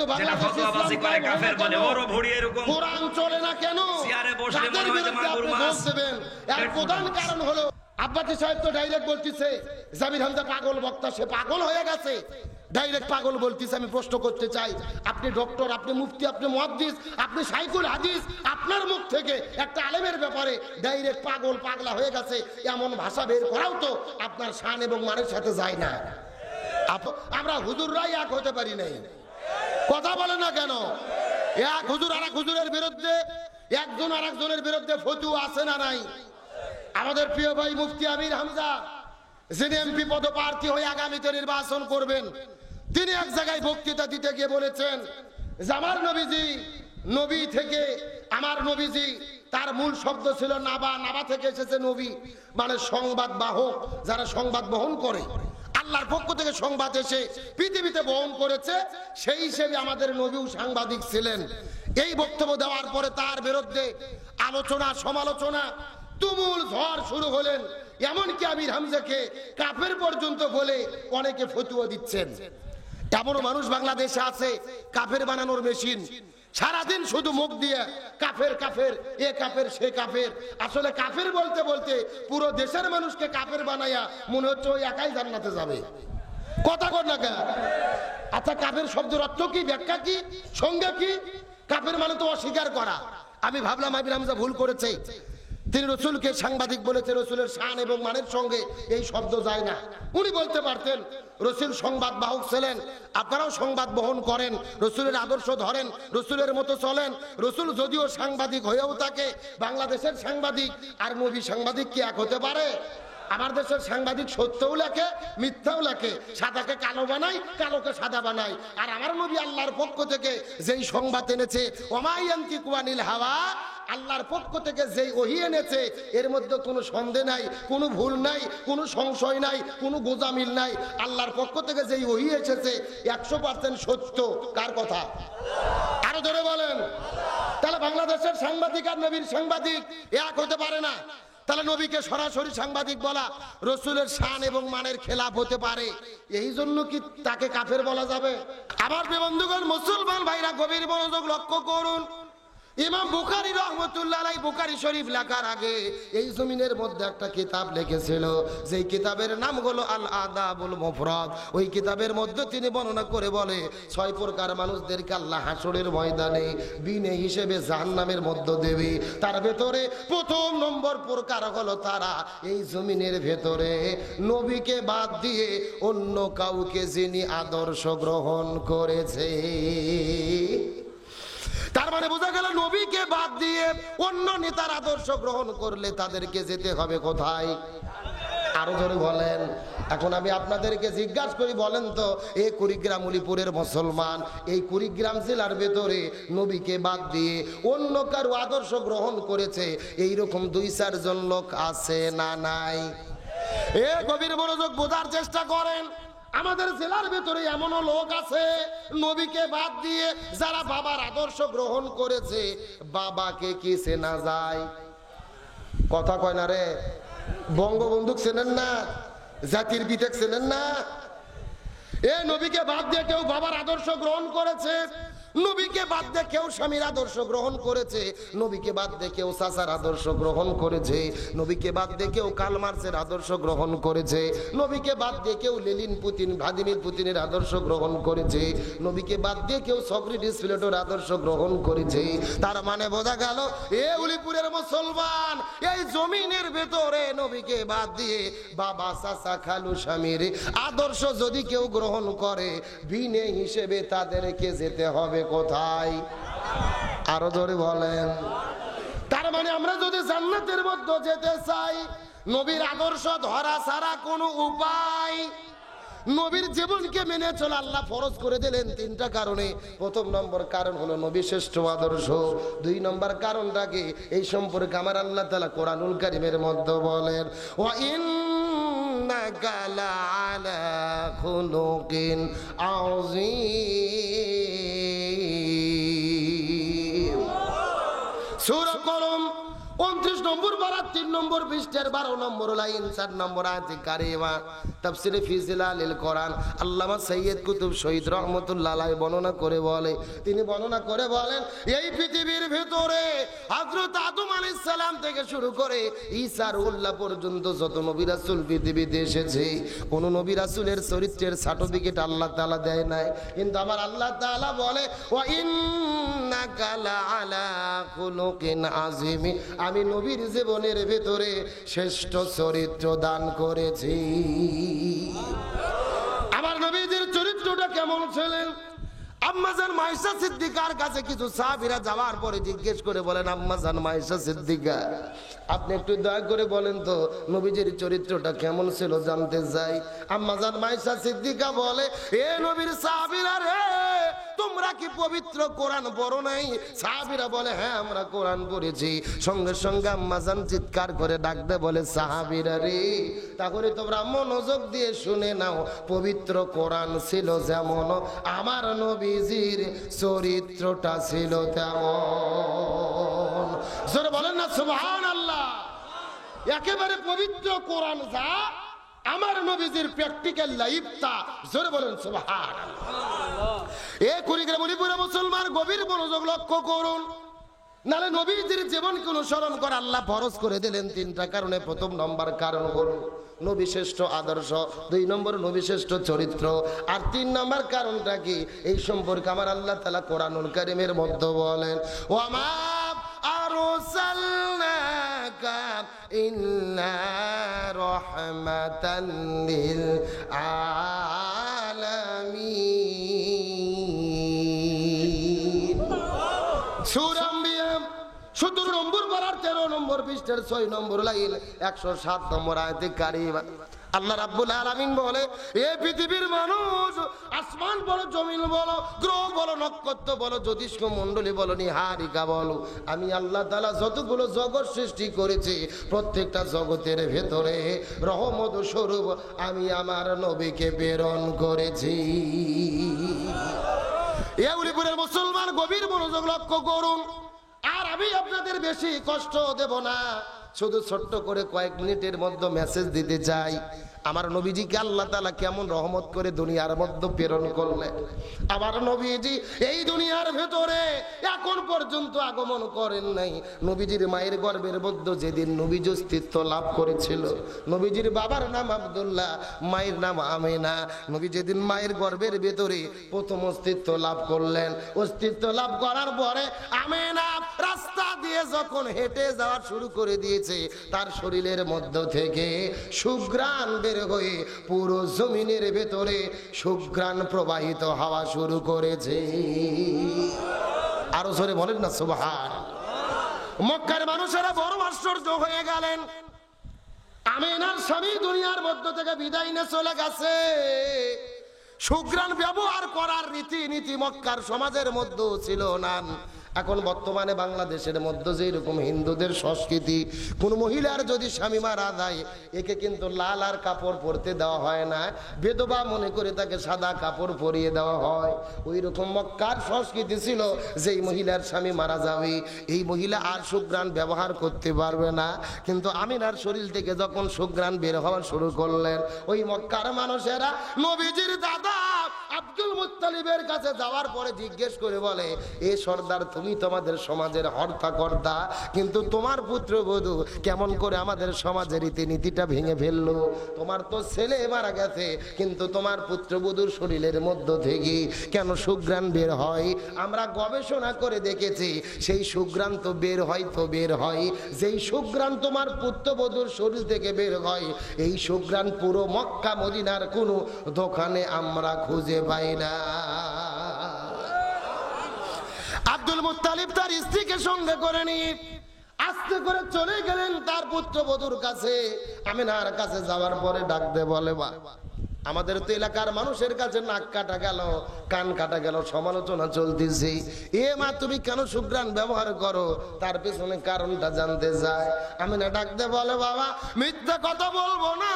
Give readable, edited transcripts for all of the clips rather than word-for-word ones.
কিন্তু বাংলাদেশে করে কাফের বলে ওরও ভুড়ি এরকম কোরআন চলে না কেন চেয়ারে বসলে মনে হয় যে মাগুর মাছ দেবেন এর প্রধান কারণ হলো আব্বাসী সাহেব তো ডাইরেক্ট বলতিছে জামির হামজা পাগল বক্তা সে পাগল হয়ে গেছে ডাইরেক্ট পাগল বলতিছে আমি প্রশ্ন করতে চাই আপনি ডক্টর আপনি মুফতি আপনি মুহাদ্দিস আপনি শাইখুল হাদিস আপনার মুখ থেকে একটা আলেমের ব্যাপারে ডাইরেক্ট পাগল পাগলা হয়ে গেছে এমন ভাষা বের করাও তো আপনার শান এবং মানের সাথে যায় না আমরা হুজুররাই এক হতে পারি নাই কথা বলে না কেন এক হুজুর আর এক হুজুরের বিরুদ্ধে একজন আর একজনের বিরুদ্ধে ফতোয়া আছে না নাই আমাদের প্রিয় ভাই মুফতি আমির হামজা যিনি এমপি পদপ্রার্থী হয়ে আগামীতে নির্বাচন করবেন তিনি এক জায়গায় বক্তৃতা দিতে গিয়ে বলেছেন যে আমার নবীজি নবী থেকে আমার নবীজি তার মূল শব্দ ছিল নাবা নাবা থেকে এসেছে নবী মানে সংবাদ বাহক যারা সংবাদ বহন করে আল্লাহর পক্ষ থেকে সংবাদ এসে পৃথিবীতে বহন করেছে সেই হিসেবে আমাদের নবীও সাংবাদিক ছিলেন এই বক্তব্য দেওয়ার পরে তার বিরুদ্ধে আলোচনা সমালোচনা তুমুল ঝড় শুরু হলেন এমনকি আমির হামজাকে কাফের পর্যন্ত বলে অনেকে ফতোয়া দিচ্ছেন এমনও মানুষ বাংলাদেশে আছে কাফের বানানোর মেশিন সারাদিন শুধু মুখ দিয়ে কাফের কাফের এ কাফের সে কাফের আসলে কাফের বলতে বলতে পুরো দেশের মানুষকে কাফের বানাইয়া মনে হচ্ছে ওই একাই জান্নাতে যাবে কথা কর না কেন আচ্ছা কাফের শব্দের অর্থ কি ব্যাখ্যা কি সংজ্ঞা কি কাফের মানে তো অস্বীকার করা আমি ভাবলাম আমির হামজা ভুল করেছে তিনি রসুলকে সাংবাদিক বলেছে রসুলের শান এবং মানের সঙ্গে এই শব্দ যায় না উনি বলতে পারতেন রসুল সংবাদ বাহক ছিলেন আপনারাও সংবাদ বহন করেন রসুলের আদর্শ ধরেন রসুলের মতো চলেন রসুল যদিও সাংবাদিক হয়েও থাকে বাংলাদেশের সাংবাদিক আর নবী সাংবাদিক কি এক হতে পারে আমার দেশের সাংবাদিক সত্যও লেখে মিথ্যাও লেখে সাদাকে কালো বানায় কালোকে সাদা বানায় আর আমার নবী আল্লাহর পক্ষ থেকে যেই সংবাদ এনেছে ওমায়ান্তিকু আনিল হাওয়া আল্লাহর পক্ষ থেকে যেই ওহী এনেছে এর মধ্যে কোনো সন্দেহ নাই কোনো ভুল নাই কোনো সংশয় নাই কোনো গোজামিল নাই আল্লাহর পক্ষ থেকে যেই ওহী এসেছে 100% সত্য কার কথা আরো ধরে বলেন তাহলে বাংলাদেশের সাংবাদিক আর নবীর সাংবাদিক এক হতে পারে না তাহলে নবীকে সরাসরি সাংবাদিক বলা রসুলের শান এবং মানের খেলাফ হতে পারে এই জন্য কি তাকে কাফের বলা যাবে আমার বন্ধুগণ মুসলমান ভাইরা গভীর মনোযোগ লক্ষ্য করুন ইমাম বুখারী রাহমাতুল্লাহ আলাইহি বুখারী শরীফ লেখার আগে এই জমিনের মধ্যে একটা কিতাব লিখেছিল যেই কিতাবের নাম হলো আল আদাবুল মুফরাদ ওই কিতাবের মধ্যে তিনি বর্ণনা করে বলে 6 প্রকার মানুষদেরকে আল্লাহ হাসরের ময়দানে বিনে হিসেবে জাহান্নামের মধ্যে দেবে তার ভেতরে প্রথম নম্বর প্রকার হলো তারা এই জমিনের ভেতরে নবীকে বাদ দিয়ে অন্য কাউকে যিনি আদর্শ গ্রহণ করেছে তার মানে বোঝা গেল নবীকে বাদ দিয়ে অন্য নেতার আদর্শ গ্রহণ করলে তাদেরকে যেতে হবে কোথায় আরো ধরে বলেন এখন আমি আপনাদেরকে জিজ্ঞাসা করি বলেন তো এই কুড়িগ্রাম উলিপুরের মুসলমান এই কুড়িগ্রাম জেলার ভেতরে নবীকে বাদ দিয়ে অন্য কারো আদর্শ গ্রহণ করেছে এইরকম 2-4 জন লোক আছে না নাই এ গভীর মনোযোগ বোঝার চেষ্টা করেন আমাদের জেলার ভেতরে এমনও লোক আছে নবীকে বাদ দিয়ে যারা বাবার আদর্শ গ্রহণ করেছে বাবাকে কি চেনা যায় কথা কয় না রে বঙ্গবন্ধু চেনেন না জাতির পিতা চেনেন না এ নবীকে বাদ দিয়ে কেউ বাবার আদর্শ গ্রহণ করেছে নবীকে বাদ দিয়ে কেউ স্বামীর আদর্শ গ্রহণ করেছে নবীকে বাদ দিয়ে কেউ চাচার আদর্শ গ্রহণ করেছে নবীকে বাদ দিয়ে কেউ কার্ল মার্ক্সের আদর্শ গ্রহণ করেছে নবীকে বাদ দিয়ে কেউ লেনিন পুতিন ভ্লাদিমির পুতিনের আদর্শ গ্রহণ করেছে নবীকে বাদ দিয়ে কেউ সক্রেটিস প্লেটোর আদর্শ গ্রহণ করেছে তার মানে বোঝা গেল এ উলিপুরের মুসলমান এই জমিনের ভেতরে নবীকে বাদ দিয়ে বাবা চাচা খালু স্বামীর আদর্শ যদি কেউ গ্রহণ করে বিনে হিসেবে তাদেরকে যেতে হবে কোথায় আরো জোরে বলেন তার মানে আমরা যদি জান্নাতের মধ্যে যেতে চাই নবীর আদর্শ ধরা ছাড়া কোনো উপায় নবীর জীবনকে মেনে চলা আল্লাহ ফরজ করে দিলেন 3টা কারণে প্রথম নম্বর কারণ হলো নবী শ্রেষ্ঠ আদর্শ 2 নম্বর কারণটাকে এই সম্পর্কে আমার আল্লাহ তাআলা কোরআনুল কারীমের মধ্যে বলেন ওয়া ইন্নাকা লাআলা খুলুকিন আযীম সূরা কলম 29 নম্বর পারা 3 নম্বর পৃষ্ঠার 12 নম্বর লাইন 4 নম্বর আয়াতে কারিমা তাফসীরে ফি জিলালিল কোরআন আল্লামা সৈয়দ কুতুব শহীদ রহমাতুল্লাহ আলাইহি বর্ণনা করে বলে, তিনি বর্ণনা করে বলেন এই পৃথিবীর ভিতরে হযরত আদম আলাইহিস সালাম থেকে শুরু করে ঈসা রুহুল্লাহ পর্যন্ত যত নবী রাসূল পৃথিবীতে এসেছে, কোন নবী রাসূলের চরিত্রের সার্টিফিকেট আল্লাহ তাআলা দেয় নাই, কিন্তু আমার আল্লাহ তাআলা বলে ওয়া ইন্নাকা লাআলা খুলুকিন আযীম, আমি নবীর জীবনের ভিতরে শ্রেষ্ঠ চরিত্র দান করেছি। আমার নবীদের চরিত্রটা কেমন ছিলেন? আম্মাজান মায়েশা সিদ্দিকার কাছে কিছু সাহাবীরা যাওয়ার পরে জিজ্ঞেস করে বলেন, আম্মাজান মায়েশা সিদ্দিকা, আপনি একটু দয়া করে বলেন তো নবীজির চরিত্রটা কেমন ছিল, জানতে চাই। আম্মাজান মায়েশা সিদ্দিকা বলে, এ নবীর সাহাবীরা রে, তোমরা কি পবিত্র কোরআন পড়ো নাই? সাহাবীরা বলে, হ্যাঁ আমরা কোরআন পড়েছি। সঙ্গে সঙ্গে আম্মাজান চিৎকার করে ডাকতে বলে, সাহাবীরা রে, তাহলে তোমরা মনোযোগ দিয়ে শুনে নাও, পবিত্র কোরআন ছিল যেমন, আমার নবীজির চরিত্রটা ছিল তেমন। জোরে বলেন না সুবহানাল্লাহ। একেবারে পবিত্র কোরআন যা, আমার নবীজির প্র্যাকটিক্যাল লাইফটা, জোরে বলেন সুবহানাল্লাহ। এ কুড়িগ্রাম মণিপুরে মুসলমান গভীর মনোযোগ লক্ষ্য করুন, নালে নবীজির জীবনকে অনুসরণ করে আল্লাহ ফরজ করে দিলেন 3টা কারণে। প্রথম নম্বর কারণ হলো নবী শ্রেষ্ঠ আদর্শ, 2 নম্বর নবী শ্রেষ্ঠ চরিত্র, আর 3 নম্বর কারণটা কি, এই সম্পর্কে আমার আল্লাহ তাআলা কোরআনুল কারীমের মধ্যে বলেন, ওয়া মা আরসালনাকা ইল্লা রাহমাতাল লিল আলামিন। সূরা আম্বিয়া 17 নম্বর পারার 13 নম্বর পৃষ্ঠার 6 নম্বর লাইন 107 নম্বর আয়াতে কারিমা আল্লাহ রাব্বুল আলামিন বলে, এ পৃথিবীর মানুষ, আসমান বলো, জমিন বলো, গ্রহ বলো, নক্ষত্র বলো, জ্যোতিষ্ক মণ্ডলী বলো, নিহারিকা বলো, আমি আল্লাহ তাআলা যতগুলো জগৎ সৃষ্টি করেছি, প্রত্যেকটা জগতের ভেতরে রহমত স্বরূপ আমি আমার নবীকে প্রেরণ করেছি। এ উলিপুরের মুসলমান গভীর মনোযোগ লক্ষ্য করুন, আর আমি আপনাদের বেশি কষ্ট দেব না, শুধু ছোট্ট করে কয়েক মিনিটের মধ্যে মেসেজ দিতে চাই, আমার নবীজিকে আল্লাহ তাআলা কেমন রহমত করে দুনিয়ার মধ্যে প্রেরণ করলেন। আমার নবীজি এই দুনিয়ার ভেতরে এখন পর্যন্ত আগমন করেন নাই। নবীজির মায়ের গর্ভের মধ্যে যেদিন নবীজি অস্তিত্ব লাভ করেছিল, নবীজির বাবার নাম আব্দুল্লাহ, মায়ের নাম আমেনা, নবী যেদিন মায়ের গর্ভের ভেতরে প্রথম অস্তিত্ব লাভ করলেন, অস্তিত্ব লাভ করার পরে আমেনা রাস্তা দিয়ে যখন হেঁটে যাওয়া শুরু করে দিয়েছে, তার শরীরের মধ্য থেকে সুঘ্রাণ বের হয়ে পুরো জমিনের ভেতরে সুঘ্রাণ প্রবাহিত হওয়া শুরু করেছে। আরো জোরে বলেন না সুবহানাল্লাহ। মক্কার মানুষেরা বড় আশ্চর্য হয়ে গেলেন, আমেনার স্বামী দুনিয়ার মধ্য থেকে বিদায় নিয়ে চলে গেছে, সুঘ্রাণ ব্যবহার করার রীতিনীতি মক্কার সমাজের মধ্যে ছিল না। এখন বর্তমানে বাংলাদেশের মধ্যে যে এরকম হিন্দুদের সংস্কৃতি, কোন মহিলার যদি স্বামী মারা যায়, একে কিন্তু লাল আর কাপড় পরতে দেওয়া হয় না, বেদবা মনে করে তাকে সাদা কাপড় পরিয়ে দেওয়া হয়। ওই রকম মক্কার সংস্কৃতি ছিল, যেই মহিলার স্বামী মারা যাবে এই মহিলা আর সুঘ্রাণ ব্যবহার করতে পারবে না। কিন্তু আমিনার শরীর থেকে যখন সুঘ্রাণ বের হওয়া শুরু করলেন, ওই মক্কার মানুষেরা নবীজির দাদা আব্দুল মুত্তালিবের কাছে যাওয়ার পরে জিজ্ঞেস করে বলে, এ সর্দার, তুমি তোমাদের সমাজের হর্তাকর্তা, কিন্তু তোমার পুত্রবধূ কেমন করে আমাদের সমাজের রীতিনীতিটা ভেঙে ফেললো? তোমার তো ছেলে মারা গেছে, কিন্তু তোমার পুত্রবধূর শরীরের মধ্য থেকে কেন সুঘ্রাণ বের হয়? আমরা গবেষণা করে দেখেছি, সেই সুঘ্রাণ তো বের হয়, যেই সুঘ্রাণ তোমার পুত্রবধূর শরীর থেকে বের হয়, এই সুঘ্রাণ পুরো মক্কা মদিনার কোনো দোকানে আমরা খুঁজে পাই না। আব্দুল মুত্তালিব তার স্ত্রীকে সঙ্গে করে নিয়ে আস্তে করে চলে গেলেন তার পুত্রবধূর কাছে। আমিনার কাছে যাওয়ার পরে ডাক দে বলে, বা আমাদের তো এলাকার মানুষের কাছে নাক কাটা গেল, কান কাটা গেল, সমালোচনা চলতেছে, এ মা তুমি কেন সুঘ্রাণ ব্যবহার করো? তার পেছনে কারণটা জানতে যায়। আমিনা ডাক দে বলে, বাবা মিথ্যা কথা বলবো না,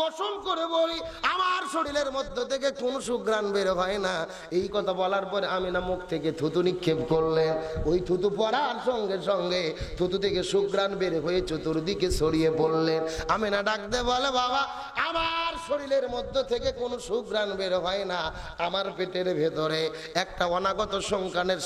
কসম করে বলি আমার শরীরের মধ্য থেকে কোন সুঘ্রাণ বের হয় না। এই কথা বলার পরে আমিনা মুখ থেকে থুতু নিক্ষেপ করলেন। ওই থুতু পড়ার সঙ্গে সঙ্গে থুতু থেকে সুঘ্রাণ বের হয়ে চতুর্দিকে ছড়িয়ে পড়লেন। আমিনা ডাকতে বলে, বাবা আমার শরীরের মধ্য থেকে কোনো সুঘ্রাণ বের হয় না, আমার পেটের ভেতরে একটা অনাগত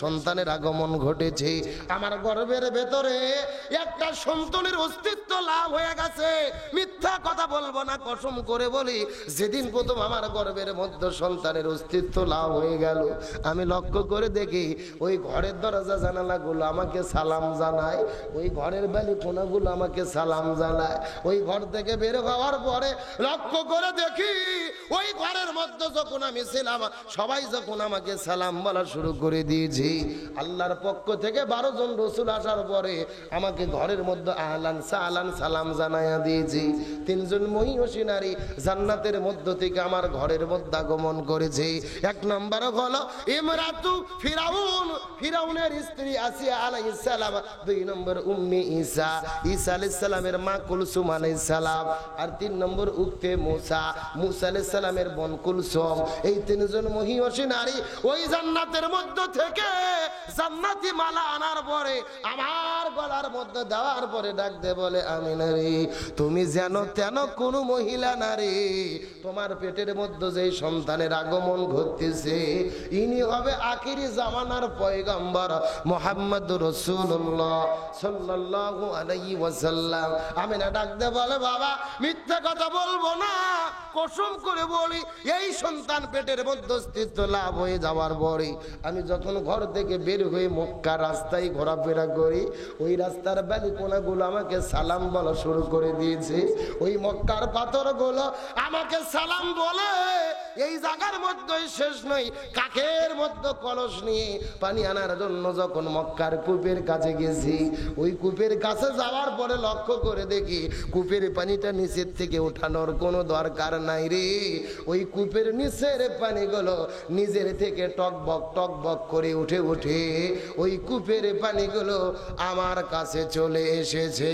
সন্তানের আগমন ঘটেছে, আমার গর্ভের ভেতরে একটা সন্তানের অস্তিত্ব লাভ হয়ে গেছে। মিথ্যা কথা বলবো না, কসম করে বলি যেদিন প্রথম আমার গর্ভের মধ্যে সন্তানের অস্তিত্ব লাভ হয়ে গেল, আমি লক্ষ্য করে দেখি ওই ঘরের দরজা জানালাগুলো আমাকে সালাম জানায়, ওই ঘরের বালিকোনাগুলো আমাকে সালাম জানায়। ওই ঘর থেকে বের হওয়ার পরে লক্ষ্য করে দেখি ওই ঘরের মধ্যে যখন আমি ছিলাম সবাই যখন আমাকে সালাম বলা শুরু করে দিয়েছি। আল্লাহর পক্ষ থেকে 12 জন রসুল আসার পরে আমাকে ঘরের মধ্যে আহলান সাহলান সালাম জানাইয়া দিয়েছি। 3 জন মহিষী নারী জান্নাতের মধ্য থেকে আমার ঘরের মধ্যে আগমন করেছে। 1 নম্বর হলো ইমরাতু ফিরাউন, ফিরাউনের স্ত্রী আসিয়া আলাইহিস সালাম। 2 নম্বর উম্মে ঈসা, ঈসা আলাইহিস সালামের মা কুলসুম আলাইহিস সালাম। আর 3 নম্বর উক্তে মুসা, মুসা আলাইহিস সালামের বোন কুলসুম। এই 3 জন মহিষী নারী ওই জান্নাতের মধ্য থেকে জান্নাতি মালা আনার পরে আমার গলার মধ্যে দেওয়ার পরে ডাকতে বলে, আমিনা রে তুমি যেন তেন কোন মহিলা নারী, তোমার পেটের মধ্যে যে সন্তানের আগমন ঘটতেছে ইনি হবে আখিরি জামানার পয়গম্বর মুহাম্মদুর রাসূলুল্লাহ সাল্লাল্লাহু আলাইহি ওয়াসাল্লাম। আমিনা ডাকতে বলে, বাবা মিথ্যা কথা বলবো না, কসম করে বলি এই সন্তান পেটের মধ্যে অস্তিত্ব লাভ হয়ে যাওয়ার পরে আমি যখন ঘর থেকে বের হয়ে মক্কা রাস্তায় ঘোরাফেরা করি, ওই রাস্তার বালিকোনাগুলো আমাকে সালাম বলা শুরু করে দিয়েছে। ওই মক্কার পাথরগুলো আমাকে সালাম বলে। এই জায়গার মধ্যে শেষ নয়, কাকের মধ্যে কলস নিয়ে পানি আনার জন্য যখন মক্কার কূপের কাছে গেছি, ওই কূপের কাছে যাওয়ার পরে লক্ষ্য করে দেখি কূপের পানিটা নিচের থেকে ওঠানোর কোনো দরকার নাই রে। ওই কূপের নিচের পানিগুলো নিজের থেকে টকবক করে উঠে উঠে ওই কূপের পানিগুলো আমার কাছে চলে এসেছে।